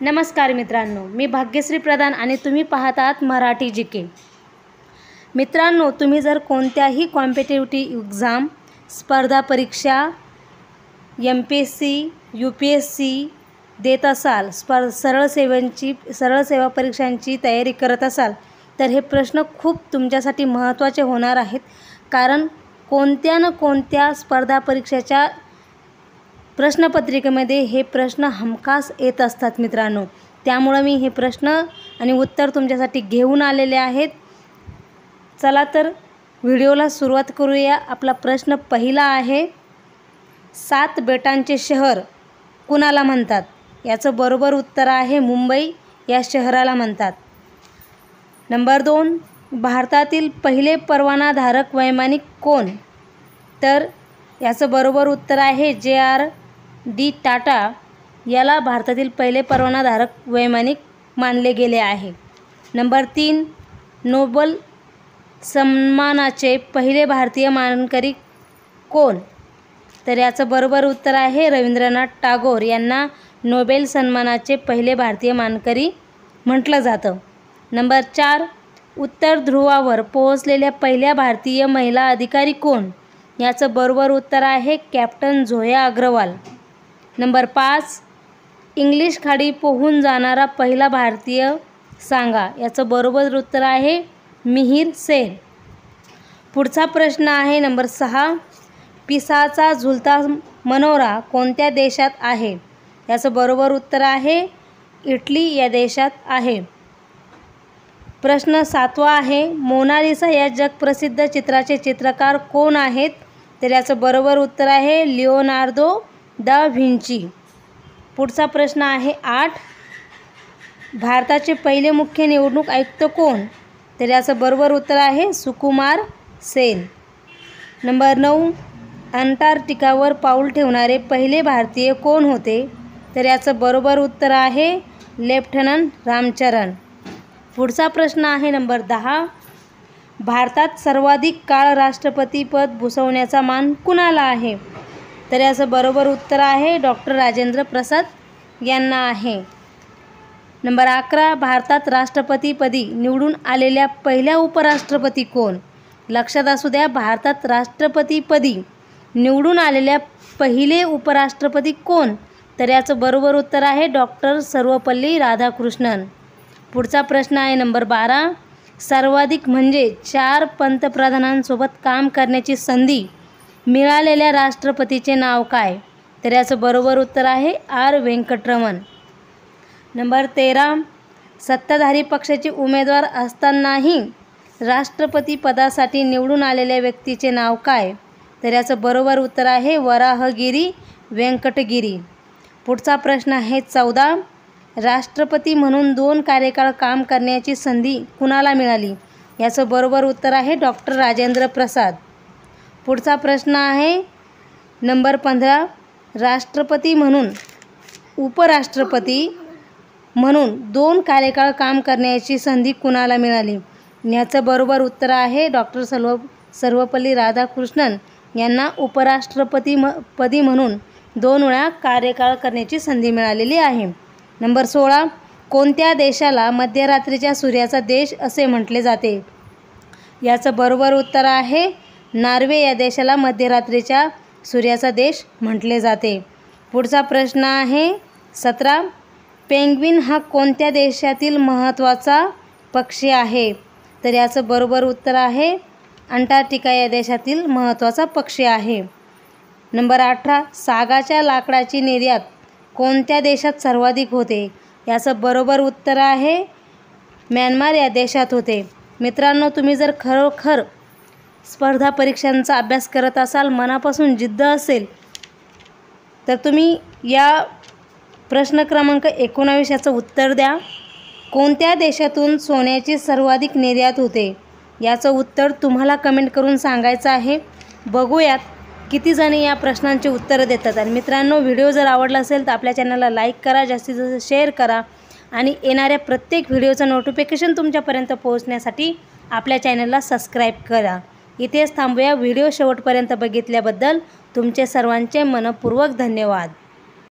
नमस्कार मित्रांनो, मी भाग्यश्री प्रधान आणि तुम्ही पाहत आहात मराठी जीके। मित्रांनो, तुम्ही जर कोणत्याही कॉम्पिटिटिव्ह एक्झाम स्पर्धा परीक्षा MPSC UPSC देत असाल, सरळ सेवा परीक्षांची तयारी करत असाल तर हे प्रश्न खूप तुमच्यासाठी महत्त्वाचे होणार आहेत। कारण कोणत्या ना कोणत्या स्पर्धा परीक्षेच्या प्रश्नपत्रिकेमध्ये हे प्रश्न हमखास येत असतात मित्रांनो। त्यामुळे मी हे प्रश्न आणि उत्तर तुमच्यासाठी घेऊन आलेले आहेत। चला तर व्हिडिओला सुरुवात करूया। आपला प्रश्न पहिला आहे, 7 बेटांचे शहर कुणाला म्हणतात? याचं बरोबर उत्तर आहे मुंबई या शहराला म्हणतात। नंबर 2, भारतातील पहिले परवानाधारक वैमानिक कोण? तर याचं बरोबर उत्तर आहे JRD टाटा याला भारतातील पहिले परवानाधारक वैमानिक मानले गेले आहे। नंबर 3, नोबेल सन्मानाचे पहिले भारतीय मानकरी कोण? तर याचं बरोबर उत्तर आहे रवींद्रनाथ टागोर यांना नोबेल सन्मानाचे पहिले भारतीय मानकरी म्हटलं जातं। नंबर 4, उत्तर ध्रुवावर पोहोचलेल्या पहिल्या भारतीय महिला अधिकारी कोण? याचं बरोबर उत्तर आहे captain Zoya Agarwal. Number 5, English खाडी पोहून जाणारा पहिला भारतीय सांगा। याचं बरोबर उत्तर आहे मिहिर सेन। पुढचा प्रश्न आहे नंबर 6, पिसाचा झुलता मनोरा कोणत्या देशात आहे? याचं बरोबर उत्तर आहे इटली या देशात आहे। प्रश्न 7वा आहे, मोनालिसा या जगप्रसिद्ध चित्राचे चित्रकार कोण आहेत? तर याचं बरोबर उत्तर आहे लिओनार्दो दा व्हिंची। पुढचा प्रश्न आहे 8, भारताचे पहिले मुख्य निवडणूक आयुक्त कोण? तर याचं बरोबर उत्तर आहे सुकुमार सेन। नंबर 9, अंटार्क्टिकावर पाऊल ठेवणारे पहिले भारतीय कोण होते? तर याचं बरोबर उत्तर आहे लेफ्टनंट रामचरण। पुढचा प्रश्न आहे नंबर 10, भारतात सर्वाधिक काळ राष्ट्रपतीपद भूषवण्याचा मान कुणाला आहे? तर याचं बरोबर उत्तर आहे डॉक्टर राजेंद्र प्रसाद यांना आहे। नंबर 11, भारतात राष्ट्रपतीपदी निवडून आलेल्या पहिल्या उपराष्ट्रपती कोण? लक्षात असू द्या, भारतात राष्ट्रपतीपदी निवडून आलेल्या पहिले उपराष्ट्रपती कोण? तर याचं बरोबर उत्तर आहे डॉक्टर सर्वपल्ली राधाकृष्णन। पुढचा प्रश्न आहे नंबर 12, सर्वाधिक म्हणजे 4 पंतप्रधानांसोबत काम करण्याची संधी मिळालेल्या राष्ट्रपतीचे नाव काय? तर याचं बरोबर उत्तर आहे R व्यंकटरमण। नंबर 13, सत्ताधारी पक्षाचे उमेदवार असतानाही राष्ट्रपती पदासाठी निवडून आलेल्या व्यक्तीचे नाव काय? तर याचं बरोबर उत्तर आहे वराहगिरी व्यंकटगिरी। पुढचा प्रश्न आहे 14, राष्ट्रपती म्हणून 2 कार्यकाळ काम करण्याची संधी कुणाला मिळाली? याचं बरोबर उत्तर आहे डॉक्टर राजेंद्र प्रसाद। पुढचा प्रश्न आहे नंबर 15, राष्ट्रपती म्हणून उपराष्ट्रपती म्हणून 2 कार्यकाळ काम करण्याची संधी कुणाला मिळाली? याचं बरोबर उत्तर आहे डॉक्टर सर्वपल्ली राधाकृष्णन यांना उपराष्ट्रपती म्हणून 2 वेळा कार्यकाळ करण्याची संधी मिळालेली आहे। नंबर 16, कोणत्या देशाला मध्यरात्रीच्या सूर्याचा देश असे म्हटले जाते? याचं बरोबर उत्तर आहे नॉर्वे या देशाला मध्यरात्रीच्या सूर्याचा देश म्हटले जाते। पुढचा प्रश्न आहे 17, पेंग्विन हा कोणत्या देशातील महत्त्वाचा पक्षी आहे? तर याचं बरोबर उत्तर आहे अंटार्क्टिका या देशातील महत्त्वाचा पक्षी आहे। नंबर 18, सागाच्या लाकडाची निर्यात कोणत्या देशात सर्वाधिक होते? याचं बरोबर उत्तर आहे म्यानमार या देशात होते। मित्रांनो, तुम्ही जर खरोखर स्पर्धा परीक्षांचा अभ्यास करत असाल, मनापासून जिद्द असेल, तर तुम्ही या प्रश्न क्रमांक 19 याचं उत्तर द्या। कोणत्या देशातून सोन्याची सर्वाधिक निर्यात होते? याचं उत्तर तुम्हाला कमेंट करून सांगायचं आहे। बघूयात किती जणी या प्रश्नांची उत्तरं देतात। आणि मित्रांनो, व्हिडिओ जर आवडला असेल तर आपल्या चॅनलला लाईक करा, जास्तीत जास्त शेअर करा आणि येणाऱ्या प्रत्येक व्हिडिओचं नोटिफिकेशन तुमच्यापर्यंत पोहोचण्यासाठी आपल्या चॅनलला सबस्क्राईब करा। इथेच थांबूया। व्हिडिओ शेवटपर्यंत बघितल्याबद्दल तुमचे सर्वांचे मनपूर्वक धन्यवाद।